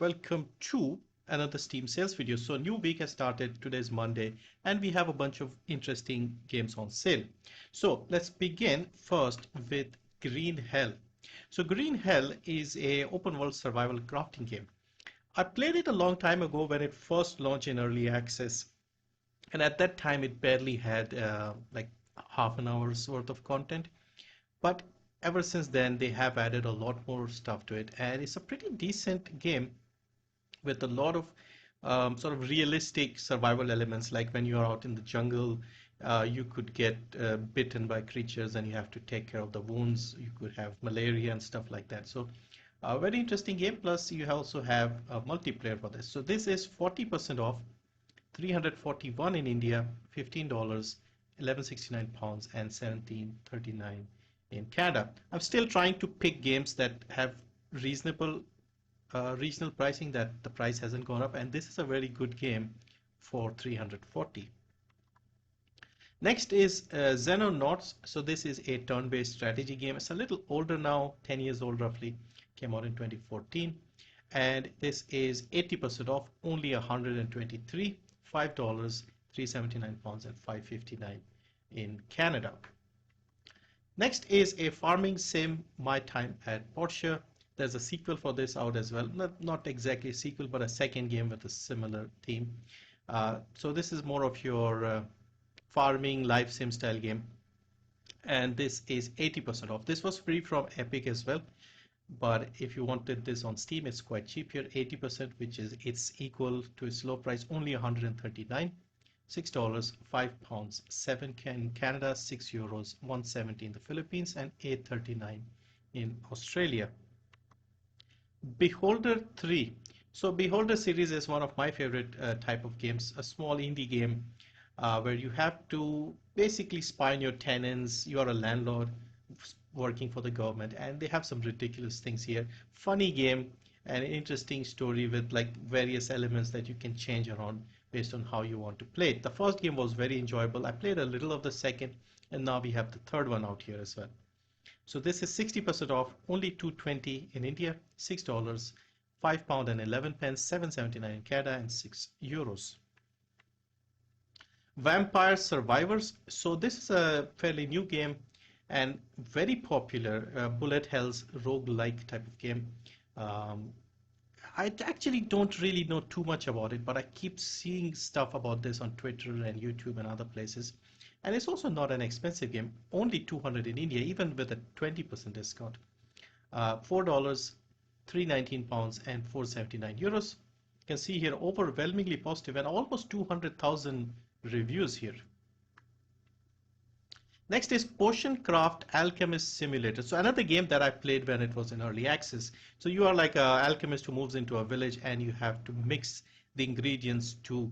welcome to another Steam sales video. So a new week has started. Today is Monday and we have a bunch of interesting games on sale. So let's begin first with Green Hell. So Green Hell is a open world survival crafting game. I played it a long time ago when it first launched in early access, and at that time it barely had like half an hour's worth of content. But ever since then, they have added a lot more stuff to it, and it's a pretty decent game with a lot of sort of realistic survival elements. Like when you're out in the jungle, you could get bitten by creatures, and you have to take care of the wounds. You could have malaria and stuff like that. So, a very interesting game. Plus, you also have a multiplayer for this. So this is 40% off, 341 in India, $15, 1169 pounds, and 1739 in Canada. I'm still trying to pick games that have reasonable regional pricing, that the price hasn't gone up, and this is a very good game for 340. Next is Xenonauts. So this is a turn-based strategy game. It's a little older now, 10 years old roughly. Came out in 2014, and this is 80% off, only 123, $5, 379 pounds, and 559 in Canada. Next is a farming sim, My Time at Portia. There's a sequel for this out as well. Not exactly a sequel, but a second game with a similar theme. So this is more of your farming life sim style game. And this is 80% off. This was free from Epic as well. But if you wanted this on Steam, it's quite cheap here, 80%, which is it's equal to its low price, only 139. $6, £5, 7 in Canada, €6, 170 in the Philippines, and 839 in Australia. Beholder 3. So Beholder series is one of my favorite type of games, a small indie game where you have to basically spy on your tenants. You are a landlord working for the government, and they have some ridiculous things here. Funny game and an interesting story with like various elements that you can change around based on how you want to play it. The first game was very enjoyable. I played a little of the second, and now we have the third one out here as well. So this is 60% off, only 220 in India, $6, £5 and 11 pence, 779 in Canada, and €6. Vampire Survivors. So this is a fairly new game and very popular bullet hells roguelike type of game. I actually don't really know too much about it, but I keep seeing stuff about this on Twitter and YouTube and other places. And it's also not an expensive game, only 200 in India, even with a 20% discount. $4, 319 pounds, and 479 euros. You can see here overwhelmingly positive and almost 200,000 reviews here. Next is Potion Craft Alchemist Simulator. So another game that I played when it was in early access. So you are like an alchemist who moves into a village, and you have to mix the ingredients to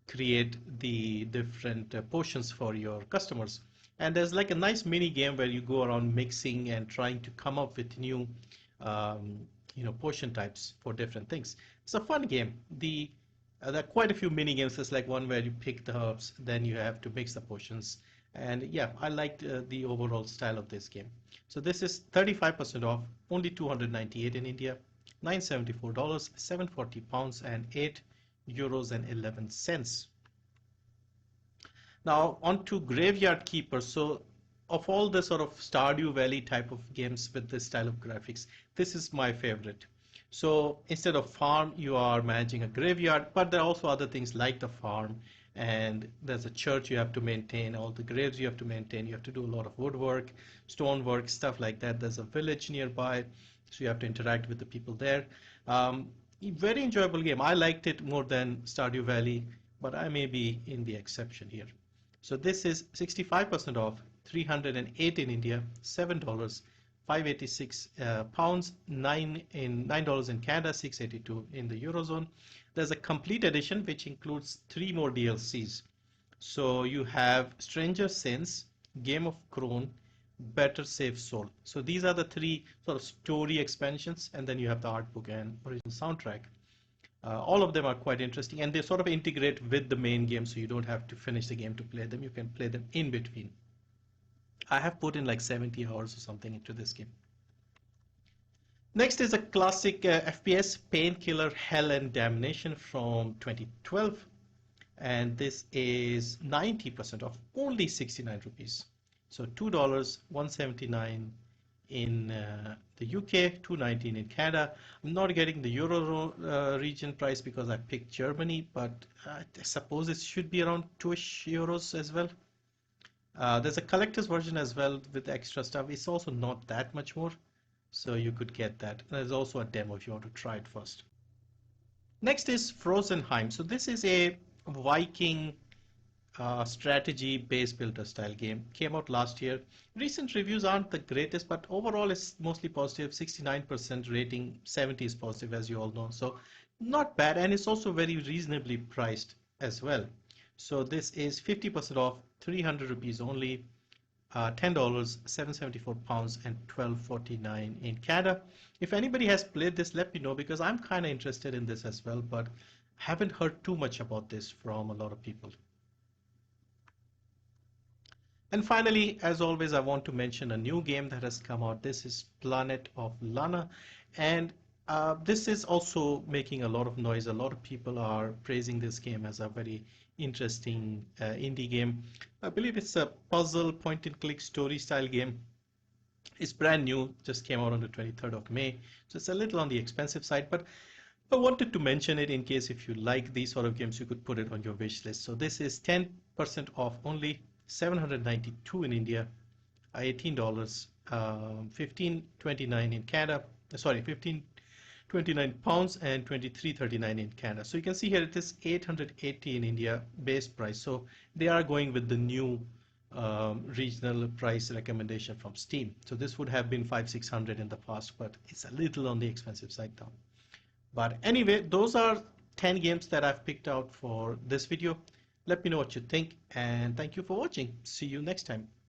create the different potions for your customers. And there's like a nice mini game where you go around mixing and trying to come up with new potion types for different things. It's a fun game. There are quite a few mini games. There's like one where you pick the herbs, then you have to mix the potions. And yeah, I liked the overall style of this game. So this is 35% off, only 298 in India, $974, 740 pounds, and €8 and 11 cents. Now on to Graveyard Keeper. So of all the sort of Stardew Valley type of games with this style of graphics, this is my favorite. So instead of farm, you are managing a graveyard, but there are also other things like the farm, and there's a church you have to maintain, all the graves you have to maintain, you have to do a lot of woodwork, stonework, stuff like that. There's a village nearby, so you have to interact with the people there. Very enjoyable game. I liked it more than Stardew Valley, but I may be in the exception here. So this is 65% off, 308 in India, $7, 586 pounds, $9 in Canada, 682 in the Eurozone. There's a complete edition which includes 3 more DLCs. So you have Stranger Sins, Game of Crown, Better Save Soul. So these are the 3 sort of story expansions, and then you have the art book and original soundtrack. All of them are quite interesting, and they sort of integrate with the main game, so you don't have to finish the game to play them. You can play them in between. I have put in like 70 hours or something into this game. Next is a classic FPS, Painkiller Hell and Damnation from 2012. And this is 90% off, only 69 rupees. So $2, 179 in the UK, 219 in Canada. I'm not getting the Euro region price because I picked Germany, but I suppose it should be around 2ish euros as well. There's a collector's version as well with extra stuff. It's also not that much more, so you could get that. There's also a demo if you want to try it first. Next is Frozenheim. So this is a Viking strategy base builder style game. Came out last year. Recent reviews aren't the greatest, but overall it's mostly positive. 69% rating, 70 is positive, as you all know. So not bad, and it's also very reasonably priced as well. So this is 50% off, 300 rupees only. $10, 774 pounds, and 12.49 in Canada. If anybody has played this, let me know because I'm kind of interested in this as well, but haven't heard too much about this from a lot of people. And finally, as always, I want to mention a new game that has come out. This is Planet of Lana, and this is also making a lot of noise. A lot of people are praising this game as a very interesting indie game. I believe it's a puzzle point and click story style game. It's brand new, just came out on the 23rd of May, so it's a little on the expensive side, but I wanted to mention it in case if you like these sort of games, you could put it on your wish list. So this is 10% off only, 792 in India, $18, 15.29 in Canada. Sorry, 15.29 pounds and 23.39 in Canada. So you can see here it is 880 in India base price. So they are going with the new regional price recommendation from Steam. So this would have been 500-600 in the past, but it's a little on the expensive side now. But anyway, those are 10 games that I've picked out for this video. Let me know what you think, and thank you for watching. See you next time.